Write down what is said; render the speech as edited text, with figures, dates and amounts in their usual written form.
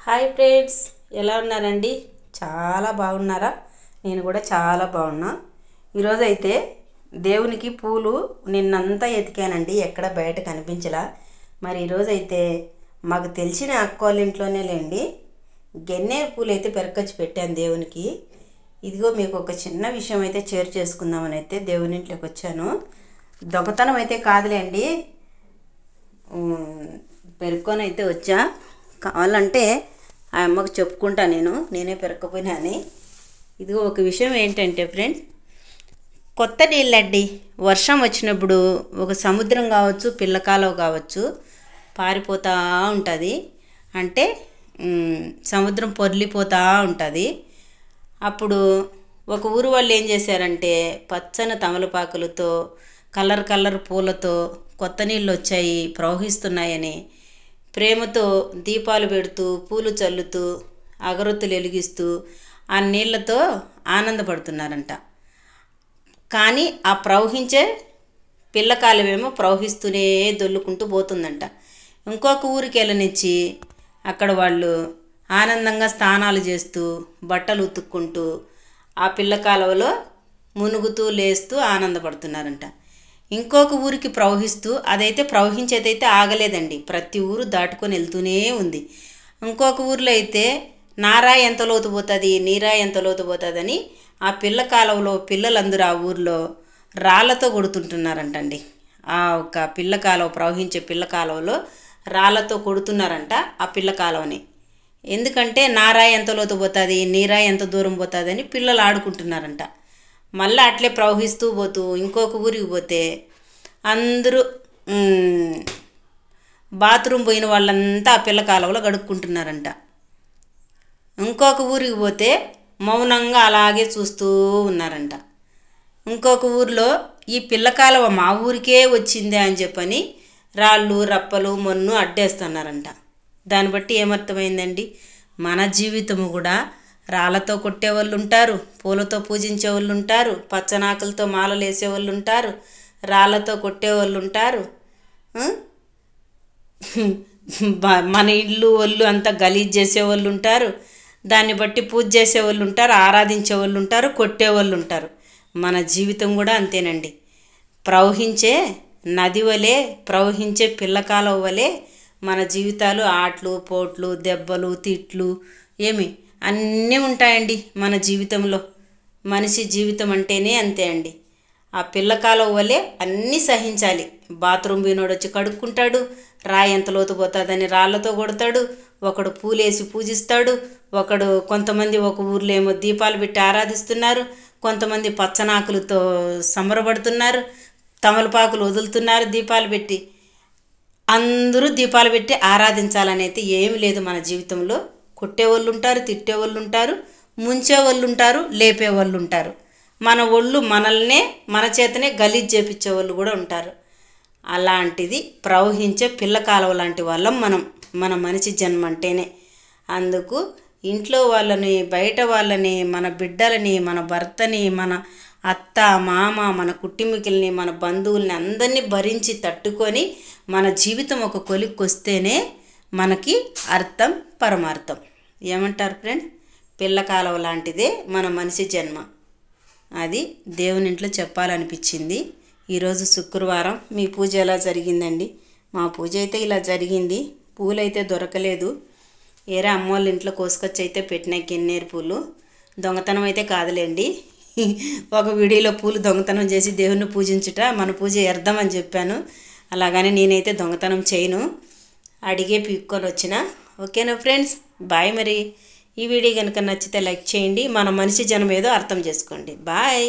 Hi friends, ఎలా ఉన్నారండి? చాలా బాగున్నారా? నేను కూడా చాలా బాగున్నా. ఈరోజు అయితే దేవునికి పూలు నిన్నంతా ఎతికానండి, ఎక్కడ బయట కనిపించలా. మరి ఈరోజు అయితే మాకు తెలిసిన అక్క వాళ్ళ ఇంట్లోనే లేండి గన్నేరు పూలు అయితే పెరకొచ్చి పెట్టాను దేవునికి. ఇదిగో మీకు ఒక చిన్న విషయం అయితే షేర్ చేసుకుందామని అయితే దేవుని ఇంట్లోకి వచ్చాను. దొంగతనం అయితే కాదులేండి, పెరుక్కొని అయితే వచ్చా. కావాలంటే ఆ అమ్మకు చెప్పుకుంటా, నేనే పెరగకపోయినా అని. ఇదిగో ఒక విషయం ఏంటంటే ఫ్రెండ్స్, కొత్త నీళ్ళండి వర్షం వచ్చినప్పుడు ఒక సముద్రం కావచ్చు, పిల్లకాలువ కావచ్చు, పారిపోతూ ఉంటుంది. అంటే సముద్రం పొర్లిపోతూ ఉంటుంది. అప్పుడు ఒక ఊరు వాళ్ళు ఏం చేశారంటే పచ్చని తమలపాకులతో కలర్ పూలతో కొత్త నీళ్ళు వచ్చాయి, ప్రవహిస్తున్నాయని ప్రేమతో దీపాలు పెడుతూ పూలు చల్లుతూ అగరొత్తులు వెలిగిస్తూ ఆ నీళ్ళతో ఆనందపడుతున్నారంట. కానీ ఆ ప్రవహించే పిల్లకాలమేమో ప్రవహిస్తూనే దొల్లుకుంటూ పోతుందంట. ఇంకొక ఊరికి వెళ్ళనిచ్చి అక్కడ వాళ్ళు ఆనందంగా స్నానాలు చేస్తూ బట్టలు ఉతుక్కుంటూ ఆ పిల్లకాలువలో మునుగుతూ లేస్తూ ఆనందపడుతున్నారంట. ఇంకొక ఊరికి ప్రవహిస్తూ, అదైతే ప్రవహించేదైతే ఆగలేదండి, ప్రతి ఊరు దాటుకొని వెళ్తూనే ఉంది. ఇంకొక ఊర్లో అయితే నారా ఎంత లోతు పోతుంది, నీరా ఎంత లోతు పోతుందని ఆ పిల్ల కాలువలో పిల్లలందరూ ఆ ఊర్లో రాళ్ళతో కొడుతుంటున్నారంటండి. ఆ ఒక పిల్ల కాలువ, ప్రవహించే పిల్ల కాలువలో రాళ్ళతో కొడుతున్నారంట ఆ పిల్ల కాలువని. ఎందుకంటే నారా ఎంత లోతు పోతుంది, నీరా ఎంత దూరం పోతుంది అని పిల్లలు ఆడుకుంటున్నారంట. మళ్ళీ అట్లే ప్రవహిస్తూ పోతూ ఇంకొక ఊరికి పోతే అందరూ బాత్రూమ్ పోయిన వాళ్ళంతా ఆ పిల్ల కాలువలో గడుక్కుంటున్నారంట. ఇంకొక ఊరికి పోతే మౌనంగా అలాగే చూస్తూ ఉన్నారంట. ఇంకొక ఊరిలో ఈ పిల్ల కాలువ మా ఊరికే వచ్చిందే అని చెప్పని రాళ్ళు రప్పలు మొన్ను అడ్డేస్తున్నారంట. దాన్ని బట్టి ఏమర్థమైందండి, మన జీవితము కూడా రాళ్ళతో కొట్టేవాళ్ళు ఉంటారు, పూలతో పూజించే వాళ్ళు ఉంటారు, పచ్చనాకులతో మాలలు వేసేవాళ్ళు ఉంటారు, రాళ్ళతో కొట్టేవాళ్ళు ఉంటారు, మన ఇల్లు ఒళ్ళు అంతా గలీజ్ చేసేవాళ్ళు ఉంటారు, దాన్ని బట్టి పూజ చేసేవాళ్ళు ఉంటారు, ఆరాధించే వాళ్ళు ఉంటారు, కొట్టేవాళ్ళు ఉంటారు. మన జీవితం కూడా అంతేనండి. ప్రవహించే నది వలె, ప్రవహించే పిల్లకాలువ వలె మన జీవితాలు ఆటలు పోట్లు దెబ్బలు తిట్లు అన్నీ ఉంటాయండి మన జీవితంలో. మనిషి జీవితం అంటేనే అంతే అండి. ఆ పిల్లకాలువ వలె అన్నీ సహించాలి. బాత్రూమ్ పోయినోడు వచ్చి కడుక్కుంటాడు, రాయి ఎంత లోతు పోతుందని రాళ్ళతో కొడతాడు, ఒకడు పూలేసి పూజిస్తాడు, కొంతమంది ఒక ఊర్లో ఏమో దీపాలు పెట్టి ఆరాధిస్తున్నారు, కొంతమంది పచ్చనాకులతో సంబరపడుతున్నారు, తమలపాకులు వదులుతున్నారు దీపాలు పెట్టి. అందరూ దీపాలు పెట్టి ఆరాధించాలనైతే ఏమి లేదు మన జీవితంలో. కొట్టేవాళ్ళు ఉంటారు, తిట్టేవాళ్ళు ఉంటారు, ముంచేవాళ్ళు ఉంటారు, లేపేవాళ్ళు ఉంటారు. మన ఒళ్ళు మన చేతనే గలీజ్ చేపించేవాళ్ళు కూడా ఉంటారు. అలాంటిది ప్రవహించే పిల్ల కాలువ లాంటి వాళ్ళం మన మనిషి జన్మ అంటేనే. అందుకు ఇంట్లో వాళ్ళని, బయట వాళ్ళని, మన బిడ్డలని, మన భర్తని, మన అత్త మామ, మన కుటుంబీకుల్ని, మన బంధువుల్ని అందరినీ భరించి తట్టుకొని మన జీవితం ఒక కొలిక్కి వస్తేనే మనకి అర్థం పరమార్థం. ఏమంటారు ఫ్రెండ్? పిల్ల కాలువ లాంటిదే మన మనిషి జన్మ. అది దేవుని ఇంట్లో చెప్పాలనిపించింది. ఈరోజు శుక్రవారం. మీ పూజ ఎలా జరిగిందండి? మా పూజ అయితే ఇలా జరిగింది. పూలైతే దొరకలేదు. ఏరా అమ్మోళ్ళ ఇంట్లో కోసుకొచ్చి అయితే పెట్టిన గన్నేరు పూలు. దొంగతనం అయితే కాదులేండి. ఒక వీడియోలో పూలు దొంగతనం చేసి దేవుణ్ణి పూజించుట మన పూజ వ్యర్థమని చెప్పాను. అలాగని నేనైతే దొంగతనం చేయను, అడిగే పీక్కొని వచ్చిన. ఓకేనా ఫ్రెండ్స్? బాయ్. మరి ఈ వీడియో కనుక నచ్చితే లైక్ చేయండి. మన మనిషి జనం ఏదో అర్థం చేసుకోండి. బాయ్.